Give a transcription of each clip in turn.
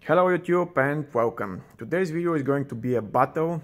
Hello YouTube and welcome. Today's video is going to be a battle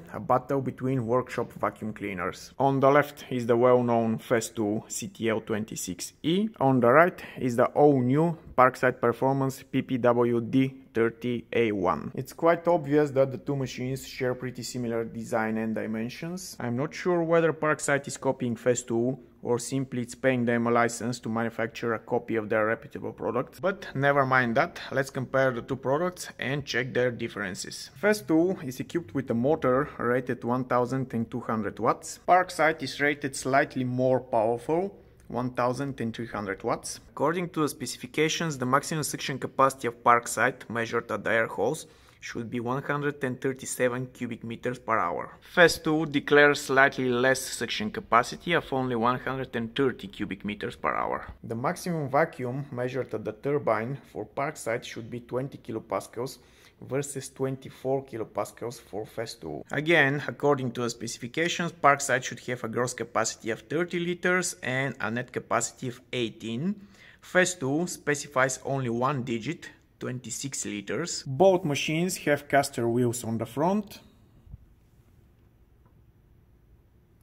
between workshop vacuum cleaners. On the left is the well-known Festool CTL 26E. On the right is the all-new Parkside Performance PPWD 30A1. It's quite obvious that the two machines share pretty similar design and dimensions. I'm not sure whether Parkside is copying Festool or simply it's paying them a license to manufacture a copy of their reputable product. But never mind that, let's compare the two products and check their differences. Festool is equipped with a motor rated 1200 watts. Parkside is rated slightly more powerful, 1300 watts. According to the specifications, the maximum suction capacity of Parkside, measured at the air hose, should be 137 cubic meters per hour. Festool declares slightly less suction capacity of only 130 cubic meters per hour. The maximum vacuum measured at the turbine for Parkside should be 20 kilopascals versus 24 kilopascals for Festool. Again, according to the specifications, Parkside should have a gross capacity of 30 liters and a net capacity of 18. Festool specifies only one digit, 26 liters. Both machines have caster wheels on the front.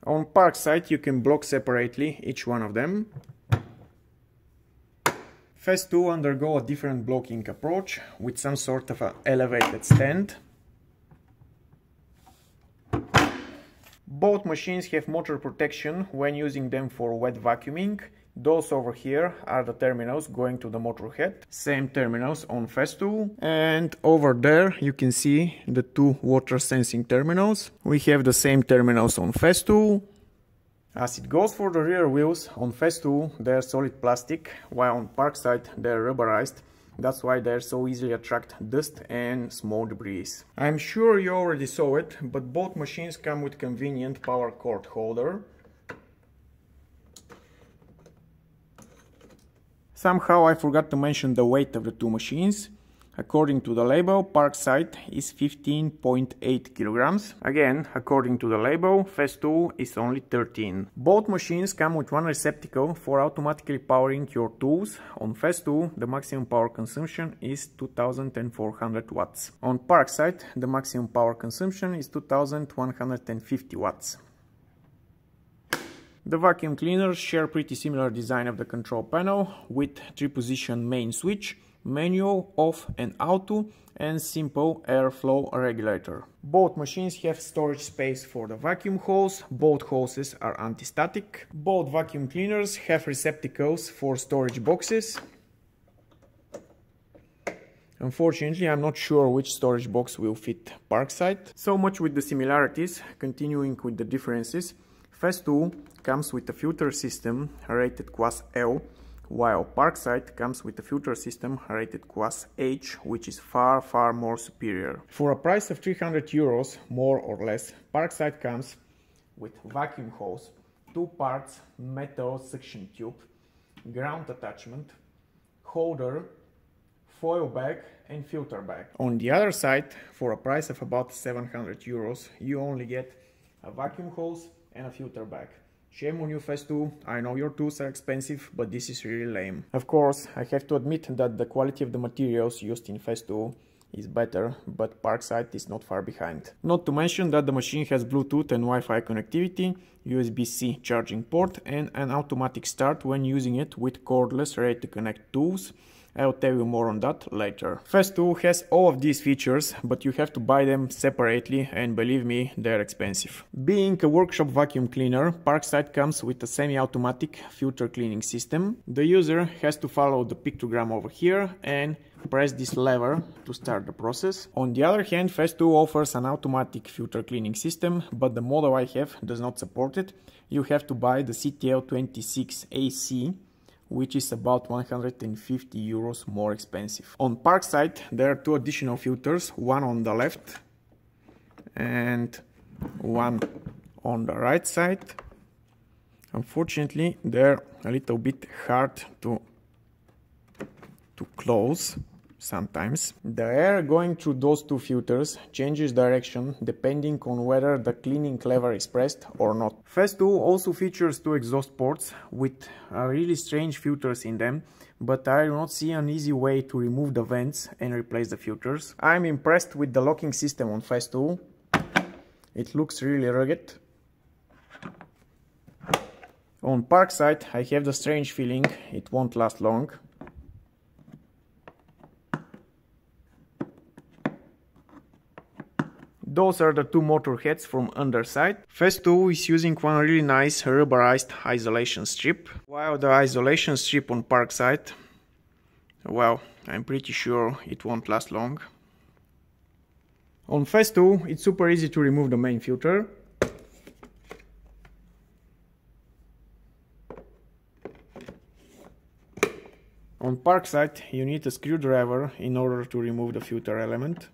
On Parkside you can block separately each one of them. Festool undergo a different blocking approach with some sort of an elevated stand. Both machines have motor protection when using them for wet vacuuming. Those over here are the terminals going to the motor head. Same terminals on Festool. And over there you can see the two water sensing terminals. We have the same terminals on Festool. As it goes for the rear wheels, on Festool they're solid plastic, while on Parkside they're rubberized. That's why they so easily attract dust and small debris. I'm sure you already saw it, but both machines come with convenient power cord holder. Somehow I forgot to mention the weight of the two machines. According to the label, Parkside is 15.8 kilograms. Again, according to the label, Festool is only 13. Both machines come with one receptacle for automatically powering your tools. On Festool, the maximum power consumption is 2400 watts. On Parkside, the maximum power consumption is 2150 watts. The vacuum cleaners share pretty similar design of the control panel with 3-position main switch, manual, off and auto, and simple airflow regulator. Both machines have storage space for the vacuum hose. Both hoses are anti-static. Both vacuum cleaners have receptacles for storage boxes. Unfortunately, I'm not sure which storage box will fit Parkside. So much with the similarities. Continuing with the differences, Festool comes with a filter system rated Class L, while Parkside comes with a filter system rated Class H, which is far more superior. For a price of 300 euros, more or less, Parkside comes with vacuum hose, 2 parts metal suction tube, ground attachment, holder, foil bag and filter bag. On the other side, for a price of about 700 euros, you only get a vacuum hose and a filter bag. Shame on you, Festool. I know your tools are expensive, but this is really lame. Of course, I have to admit that the quality of the materials used in Festool is better, but Parkside is not far behind. Not to mention that the machine has Bluetooth and Wi-Fi connectivity, USB-C charging port, and an automatic start when using it with cordless ready-to-connect tools. I'll tell you more on that later. Festool has all of these features, but you have to buy them separately, and believe me, they're expensive. Being a workshop vacuum cleaner, Parkside comes with a semi-automatic filter cleaning system. The user has to follow the pictogram over here and press this lever to start the process. On the other hand, Festool offers an automatic filter cleaning system, but the model I have does not support it. You have to buy the CTL 26AC, which is about 150 euros more expensive. On Parkside there are 2 additional filters, one on the left and one on the right side. Unfortunately they're a little bit hard to close. Sometimes the air going through those 2 filters changes direction depending on whether the cleaning lever is pressed or not. Festool also features 2 exhaust ports with really strange filters in them, but I do not see an easy way to remove the vents and replace the filters. I'm impressed with the locking system on Festool. It looks really rugged. On Parkside I have the strange feeling it won't last long. Those are the two motor heads from underside. Festool is using one really nice rubberized isolation strip, while the isolation strip on Parkside, well, I'm pretty sure it won't last long. On Festool it's super easy to remove the main filter. On Parkside you need a screwdriver in order to remove the filter element.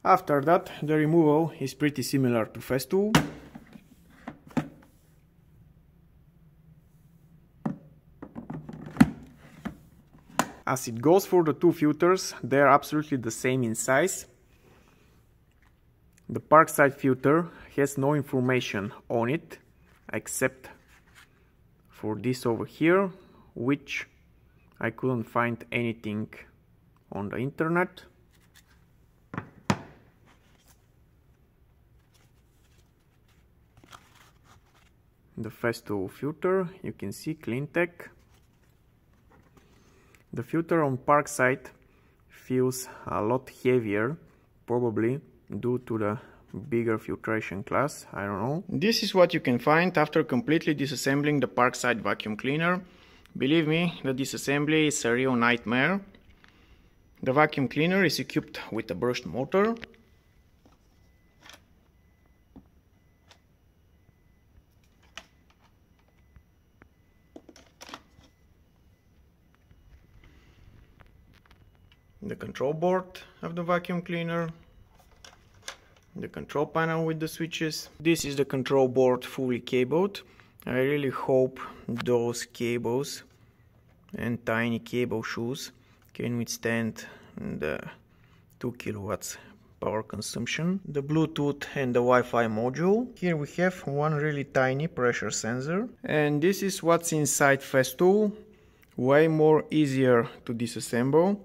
After that, the removal is pretty similar to Festool. As it goes for the two filters, they are absolutely the same in size. The Parkside filter has no information on it, except for this over here, which I couldn't find anything on the internet. The Festool filter, you can see CleanTech. The filter on Parkside feels a lot heavier, probably due to the bigger filtration class, I don't know. This is what you can find after completely disassembling the Parkside vacuum cleaner. Believe me, the disassembly is a real nightmare. The vacuum cleaner is equipped with a brushed motor. The control board of the vacuum cleaner, the control panel with the switches. This is the control board fully cabled. I really hope those cables and tiny cable shoes can withstand the 2 kilowatts power consumption. The Bluetooth and the Wi-Fi module. Here we have one really tiny pressure sensor. And this is what's inside Festool. Way more easier to disassemble.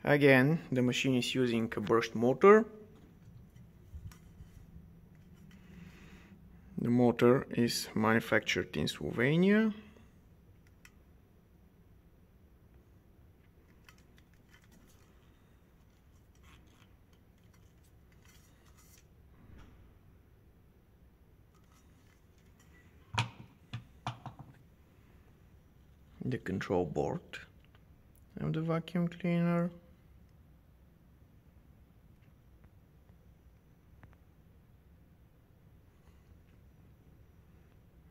Again, the machine is using a brushed motor. The motor is manufactured in Slovenia. The control board of the vacuum cleaner.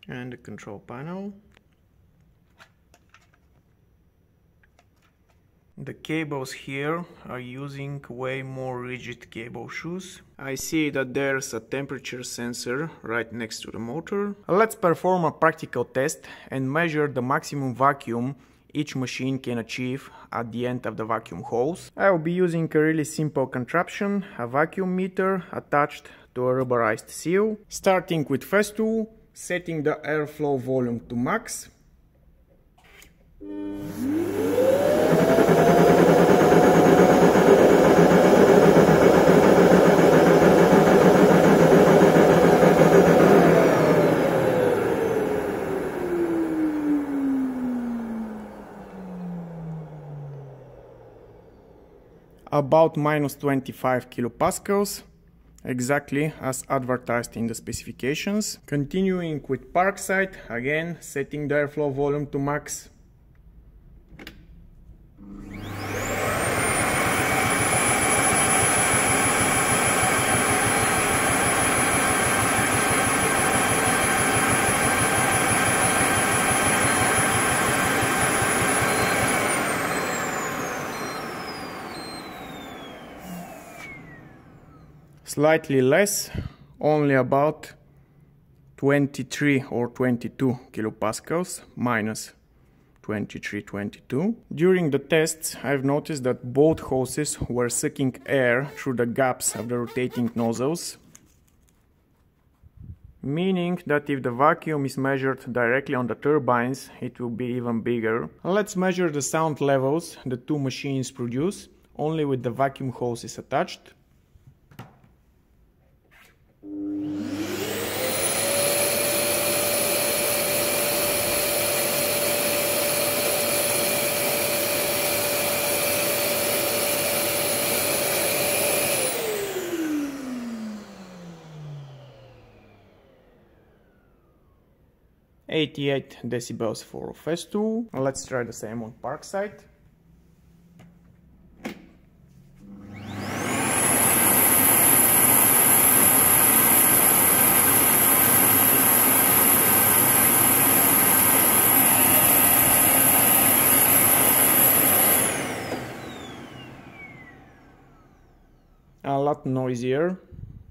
And the control panel. The cables here are using way more rigid cable shoes. I see that there's a temperature sensor right next to the motor. Let's perform a practical test and measure the maximum vacuum each machine can achieve at the end of the vacuum hose. I will be using a really simple contraption, a vacuum meter attached to a rubberized seal. Starting with Festool, setting the airflow volume to max. About minus 25 kilopascals. Exactly as advertised in the specifications. Continuing with Parkside, again setting the airflow volume to max. Slightly less, only about 23 or 22 kilopascals, minus 23, 22. During the tests, I've noticed that both hoses were sucking air through the gaps of the rotating nozzles, meaning that if the vacuum is measured directly on the turbines, it will be even bigger. Let's measure the sound levels the two machines produce, only with the vacuum hoses attached. .88 decibels for Festool. Let's try the same on Parkside. A lot noisier.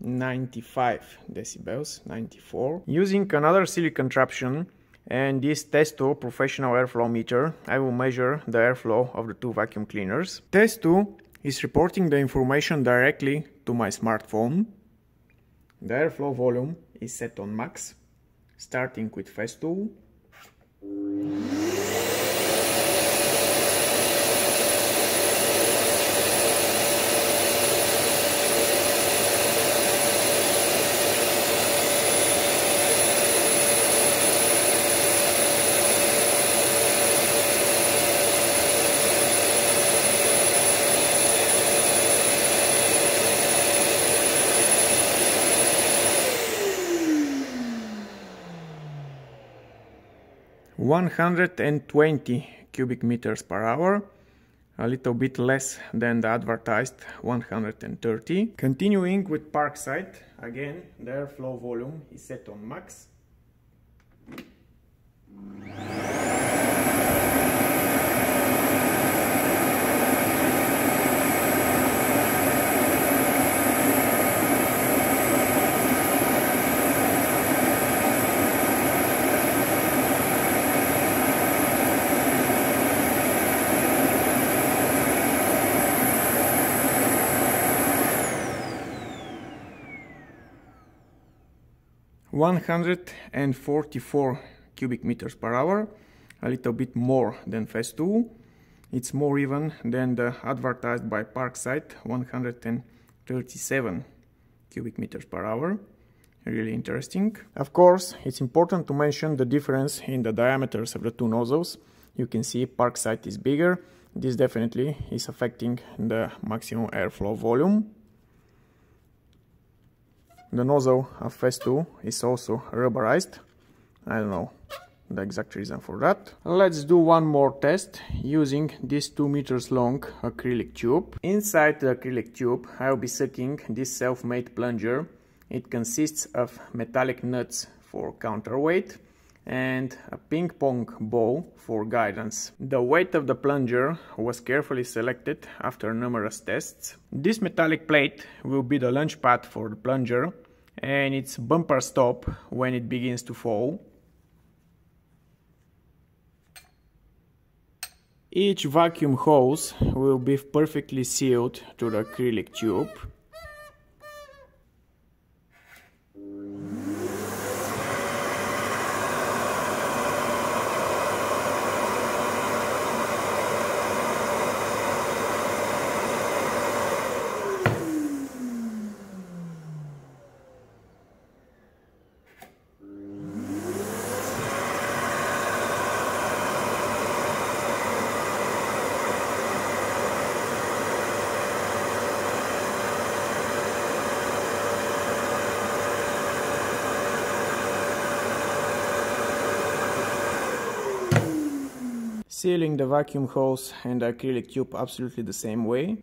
95 decibels, 94. Using another silly contraption and this Festool professional airflow meter, I will measure the airflow of the two vacuum cleaners. Festool is reporting the information directly to my smartphone. The airflow volume is set on max, starting with Festool. 120 cubic meters per hour, a little bit less than the advertised 130. Continuing with Parkside, again the airflow volume is set on max. 144 cubic meters per hour, a little bit more than Festool. It's more even than the advertised by Parkside, 137 cubic meters per hour. Really interesting. Of course, it's important to mention the difference in the diameters of the two nozzles. You can see Parkside is bigger. This definitely is affecting the maximum airflow volume. The nozzle of Festool is also rubberized. I don't know the exact reason for that. Let's do one more test using this 2 meters long acrylic tube. Inside the acrylic tube I'll be sucking this self-made plunger. It consists of metallic nuts for counterweight and a ping pong ball for guidance. The weight of the plunger was carefully selected after numerous tests. This metallic plate will be the launch pad for the plunger and its bumper stop when it begins to fall. Each vacuum hose will be perfectly sealed to the acrylic tube. Sealing the vacuum hose and the acrylic tube absolutely the same way.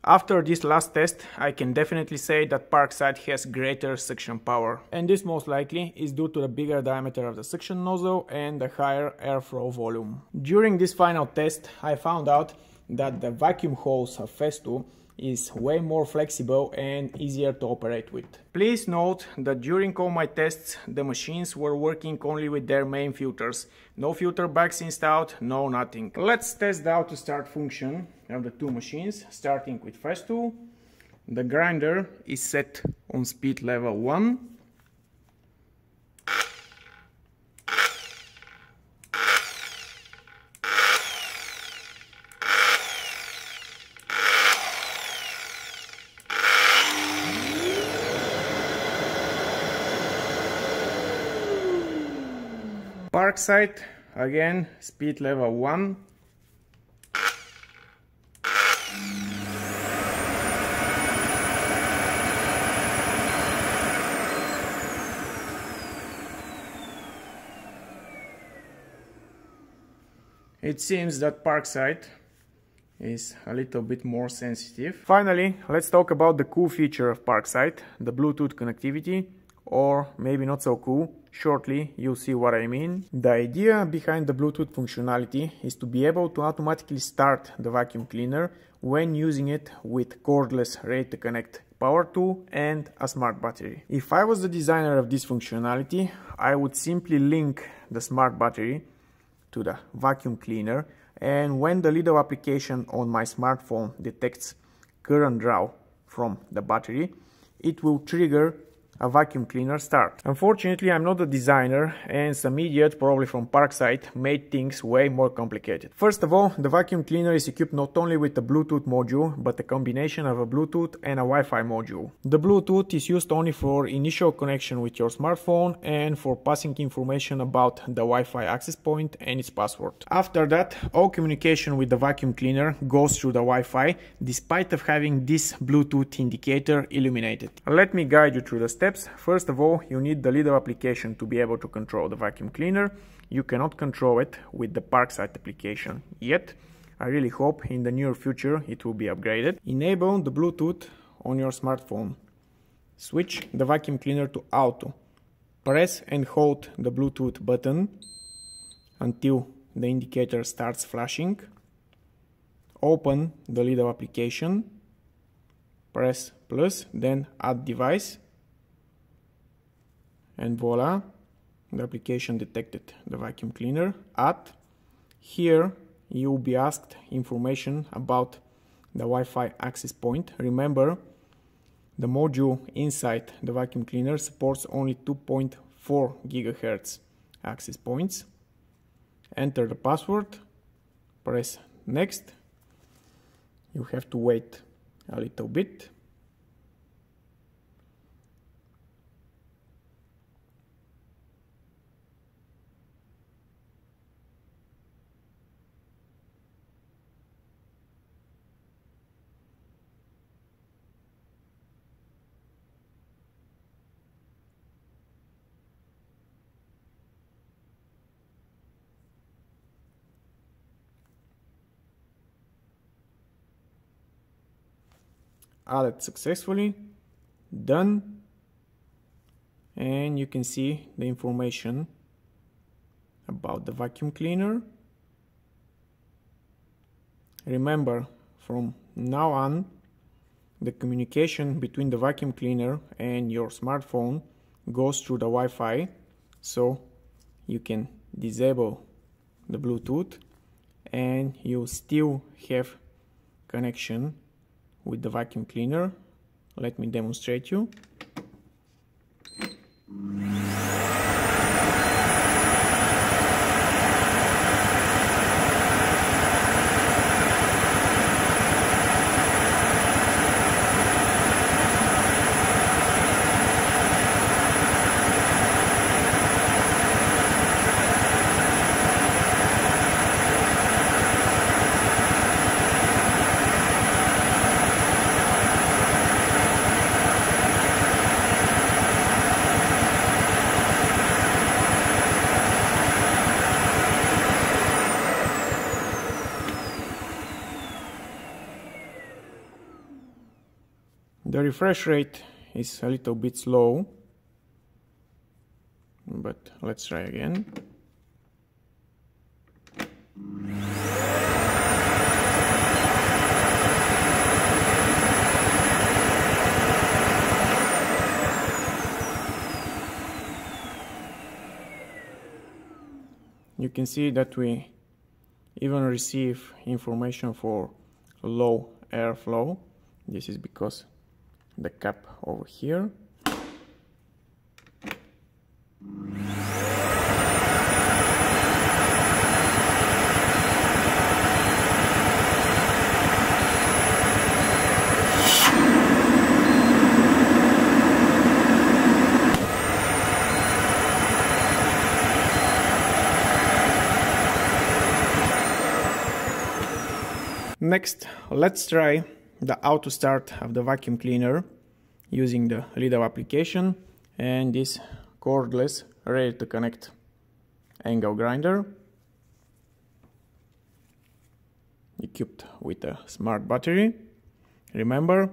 After this last test, I can definitely say that Parkside has greater suction power. And this most likely is due to the bigger diameter of the suction nozzle and the higher airflow volume. During this final test, I found out that the vacuum hose of Festool is way more flexible and easier to operate with. Please note that during all my tests, the machines were working only with their main filters. No filter bags installed, no nothing. Let's test the auto start function of the two machines, starting with Festool. The grinder is set on speed level 1. Parkside, again, speed level 1. It seems that Parkside is a little bit more sensitive. Finally, let's talk about the cool feature of Parkside, the Bluetooth connectivity, or maybe not so cool. Shortly, you'll see what I mean. The idea behind the Bluetooth functionality is to be able to automatically start the vacuum cleaner when using it with cordless ready to connect power tool and a smart battery. If I was the designer of this functionality, I would simply link the smart battery to the vacuum cleaner, and when the little application on my smartphone detects current draw from the battery, it will trigger a vacuum cleaner start. Unfortunately, I'm not a designer, and some idiot, probably from Parkside, made things way more complicated. First of all, the vacuum cleaner is equipped not only with a Bluetooth module, but a combination of a Bluetooth and a Wi-Fi module. The Bluetooth is used only for initial connection with your smartphone and for passing information about the Wi-Fi access point and its password. After that, all communication with the vacuum cleaner goes through the Wi-Fi, despite of having this Bluetooth indicator illuminated. Let me guide you through the steps. First of all, you need the little application to be able to control the vacuum cleaner. You cannot control it with the Parkside application yet. I really hope in the near future it will be upgraded. Enable the Bluetooth on your smartphone. Switch the vacuum cleaner to auto. Press and hold the Bluetooth button until the indicator starts flashing. Open the little application. Press plus, then add device. And voila, the application detected the vacuum cleaner. Here you will be asked information about the Wi-Fi access point. Remember, the module inside the vacuum cleaner supports only 2.4 GHz access points. Enter the password, press next. You have to wait a little bit. Added successfully, done, and you can see the information about the vacuum cleaner. Remember, from now on, the communication between the vacuum cleaner and your smartphone goes through the Wi-Fi, so you can disable the Bluetooth and you still have connection with the vacuum cleaner. Let me demonstrate you. The refresh rate is a little bit slow, but let's try again. You can see that we even receive information for low airflow. This is because the cap over here. Next, let's try the auto start of the vacuum cleaner using the LIDAR application and this cordless ready to connect angle grinder equipped with a smart battery. Remember,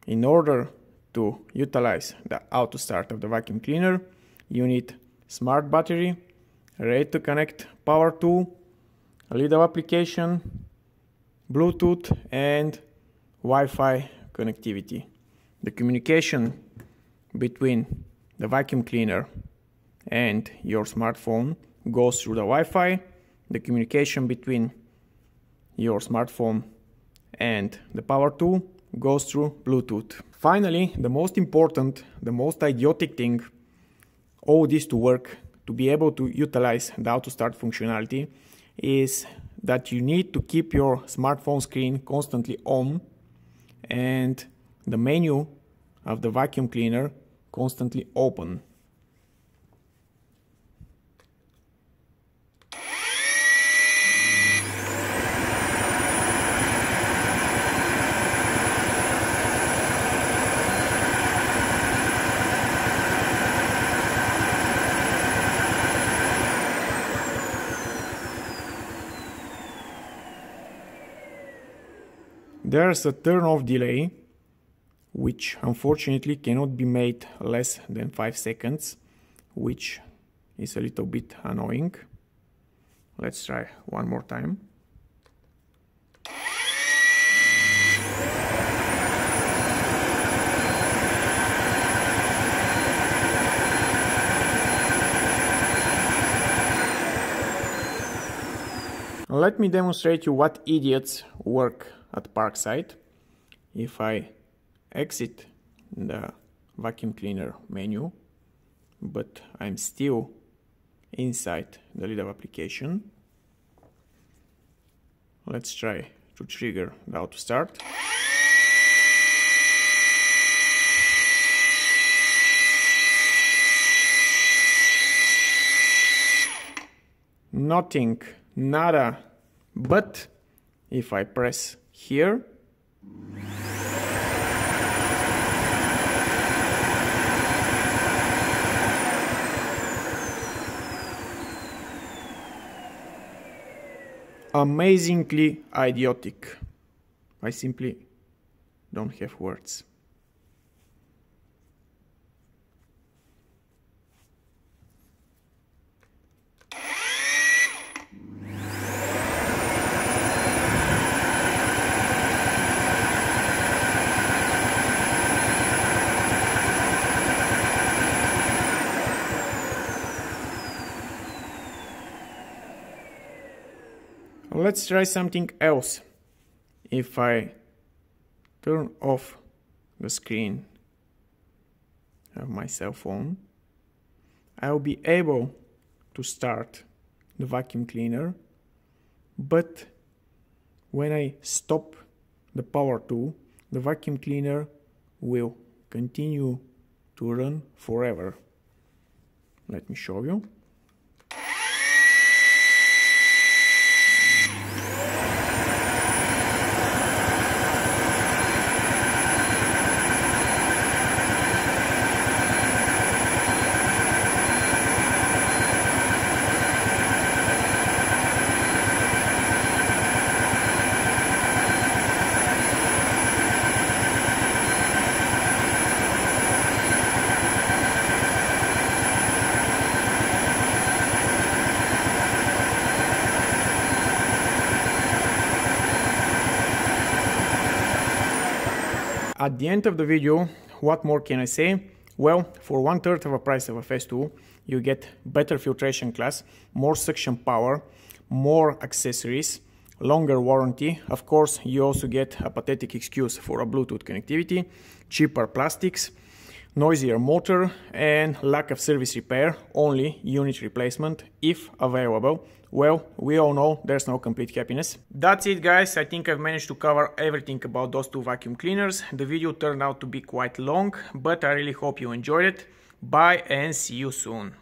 in order to utilize the auto start of the vacuum cleaner, you need smart battery, ready to connect power tool, LIDAR application, Bluetooth and Wi-Fi connectivity. The communication between the vacuum cleaner and your smartphone goes through the Wi-Fi. The communication between your smartphone and the power tool goes through Bluetooth. Finally, the most important, the most idiotic thing, all this to work, to be able to utilize the auto start functionality, is that you need to keep your smartphone screen constantly on and the menu of the vacuum cleaner constantly open. There's a turn-off delay, which unfortunately cannot be made less than 5 seconds, which is a little bit annoying. Let's try one more time. Let me demonstrate you what idiots work at Parkside. If I exit the vacuum cleaner menu, but I'm still inside the LIDAR application, let's try to trigger the auto start. Nothing, nada, but if I press here, amazingly idiotic. I simply don't have words. Let's try something else. If I turn off the screen of my cell phone, I'll be able to start the vacuum cleaner, but when I stop the power tool, the vacuum cleaner will continue to run forever. Let me show you. At the end of the video, what more can I say? Well, for 1/3 of the price of a Festool, you get better filtration class, more suction power, more accessories, longer warranty. Of course, you also get a pathetic excuse for a Bluetooth connectivity, cheaper plastics, noisier motor, and lack of service repair, only unit replacement if available. Well, we all know there's no complete happiness. That's it, guys. I think I've managed to cover everything about those two vacuum cleaners. The video turned out to be quite long, but I really hope you enjoyed it. Bye and see you soon.